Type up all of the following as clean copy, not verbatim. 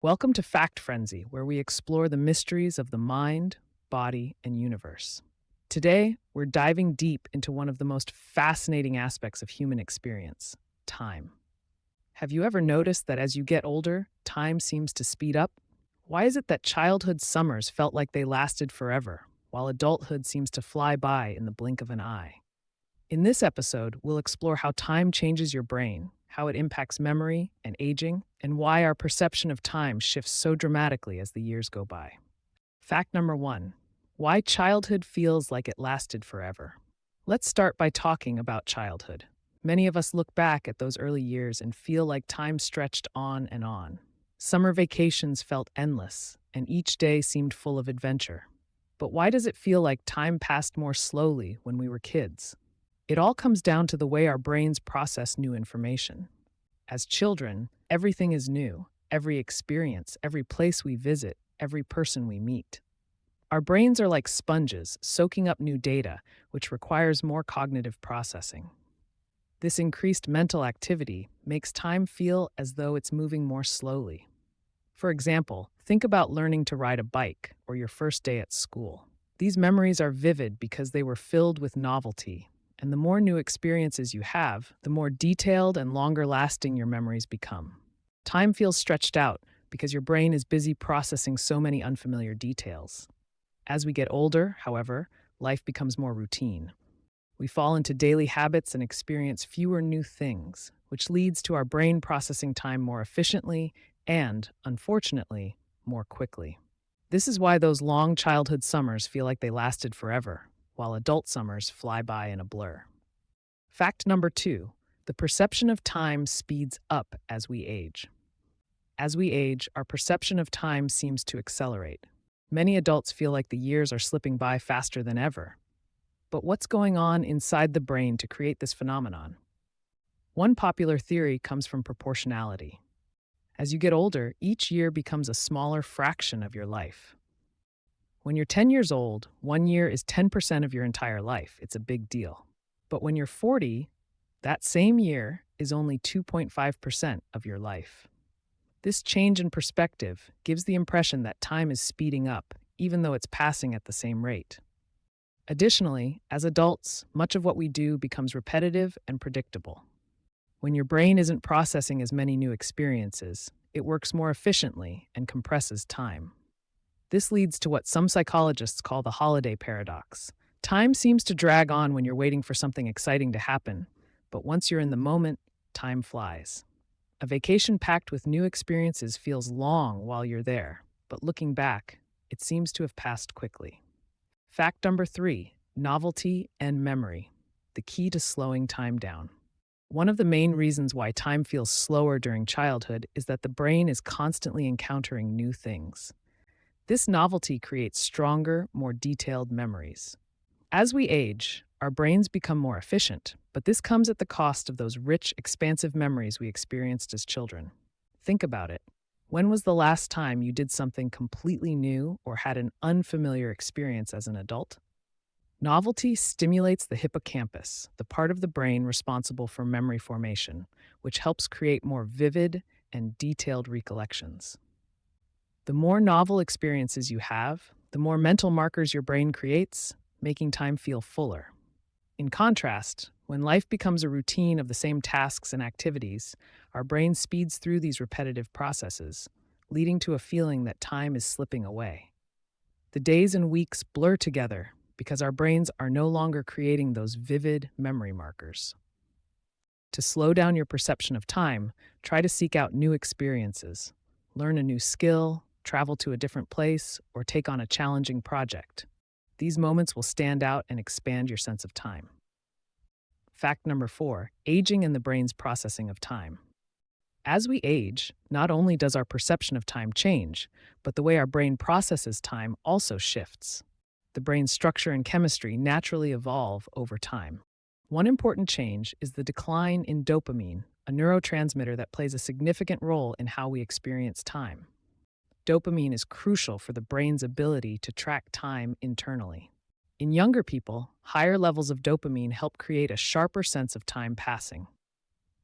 Welcome to Fact Frenzy, where we explore the mysteries of the mind, body, and universe. Today, we're diving deep into one of the most fascinating aspects of human experience: time. Have you ever noticed that as you get older, time seems to speed up? Why is it that childhood summers felt like they lasted forever, while adulthood seems to fly by in the blink of an eye? In this episode, we'll explore how time changes your brain, how it impacts memory and aging, and why our perception of time shifts so dramatically as the years go by. Fact number one: why childhood feels like it lasted forever. Let's start by talking about childhood. Many of us look back at those early years and feel like time stretched on and on. Summer vacations felt endless, and each day seemed full of adventure. But why does it feel like time passed more slowly when we were kids? It all comes down to the way our brains process new information. As children, everything is new: every experience, every place we visit, every person we meet. Our brains are like sponges, soaking up new data, which requires more cognitive processing. This increased mental activity makes time feel as though it's moving more slowly. For example, think about learning to ride a bike or your first day at school. These memories are vivid because they were filled with novelty, and the more new experiences you have, the more detailed and longer lasting your memories become. Time feels stretched out because your brain is busy processing so many unfamiliar details. As we get older, however, life becomes more routine. We fall into daily habits and experience fewer new things, which leads to our brain processing time more efficiently and, unfortunately, more quickly. This is why those long childhood summers feel like they lasted forever, while adult summers fly by in a blur. Fact number two: the perception of time speeds up as we age. As we age, our perception of time seems to accelerate. Many adults feel like the years are slipping by faster than ever. But what's going on inside the brain to create this phenomenon? One popular theory comes from proportionality. As you get older, each year becomes a smaller fraction of your life. When you're 10 years old, 1 year is 10% of your entire life. It's a big deal. But when you're 40, that same year is only 2.5% of your life. This change in perspective gives the impression that time is speeding up, even though it's passing at the same rate. Additionally, as adults, much of what we do becomes repetitive and predictable. When your brain isn't processing as many new experiences, it works more efficiently and compresses time. This leads to what some psychologists call the holiday paradox. Time seems to drag on when you're waiting for something exciting to happen, but once you're in the moment, time flies. A vacation packed with new experiences feels long while you're there, but looking back, it seems to have passed quickly. Fact number three: novelty and memory, the key to slowing time down. One of the main reasons why time feels slower during childhood is that the brain is constantly encountering new things. This novelty creates stronger, more detailed memories. As we age, our brains become more efficient, but this comes at the cost of those rich, expansive memories we experienced as children. Think about it. When was the last time you did something completely new or had an unfamiliar experience as an adult? Novelty stimulates the hippocampus, the part of the brain responsible for memory formation, which helps create more vivid and detailed recollections. The more novel experiences you have, the more mental markers your brain creates, making time feel fuller. In contrast, when life becomes a routine of the same tasks and activities, our brain speeds through these repetitive processes, leading to a feeling that time is slipping away. The days and weeks blur together because our brains are no longer creating those vivid memory markers. To slow down your perception of time, try to seek out new experiences. Learn a new skill, travel to a different place, or take on a challenging project. These moments will stand out and expand your sense of time. Fact number four: aging and the brain's processing of time. As we age, not only does our perception of time change, but the way our brain processes time also shifts. The brain's structure and chemistry naturally evolve over time. One important change is the decline in dopamine, a neurotransmitter that plays a significant role in how we experience time. Dopamine is crucial for the brain's ability to track time internally. In younger people, higher levels of dopamine help create a sharper sense of time passing.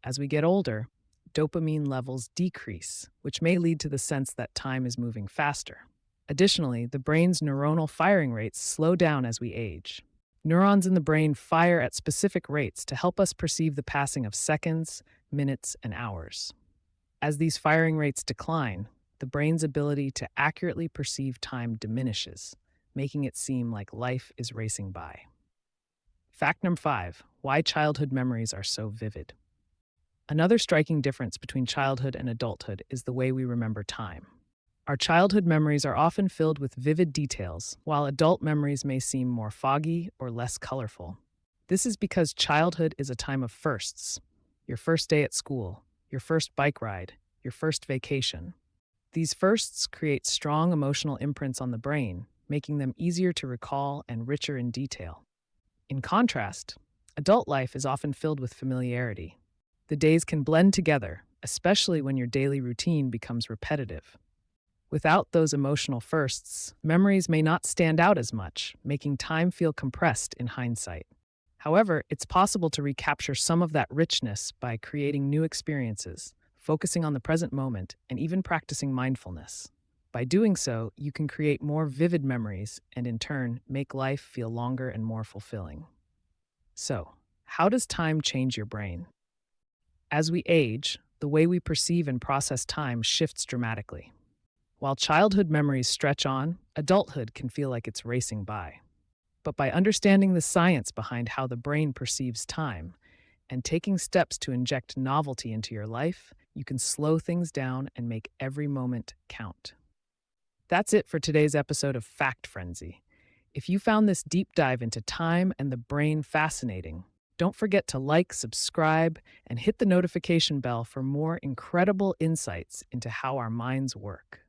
As we get older, dopamine levels decrease, which may lead to the sense that time is moving faster. Additionally, the brain's neuronal firing rates slow down as we age. Neurons in the brain fire at specific rates to help us perceive the passing of seconds, minutes, and hours. As these firing rates decline, the brain's ability to accurately perceive time diminishes, making it seem like life is racing by. Fact number 5: why childhood memories are so vivid. Another striking difference between childhood and adulthood is the way we remember time. Our childhood memories are often filled with vivid details, while adult memories may seem more foggy or less colorful. This is because childhood is a time of firsts: your first day at school, your first bike ride, your first vacation. These firsts create strong emotional imprints on the brain, making them easier to recall and richer in detail. In contrast, adult life is often filled with familiarity. The days can blend together, especially when your daily routine becomes repetitive. Without those emotional firsts, memories may not stand out as much, making time feel compressed in hindsight. However, it's possible to recapture some of that richness by creating new experiences, focusing on the present moment, and even practicing mindfulness. By doing so, you can create more vivid memories and, in turn, make life feel longer and more fulfilling. So, how does time change your brain? As we age, the way we perceive and process time shifts dramatically. While childhood memories stretch on, adulthood can feel like it's racing by. But by understanding the science behind how the brain perceives time and taking steps to inject novelty into your life, you can slow things down and make every moment count. That's it for today's episode of Fact Frenzy. If you found this deep dive into time and the brain fascinating, don't forget to like, subscribe, and hit the notification bell for more incredible insights into how our minds work.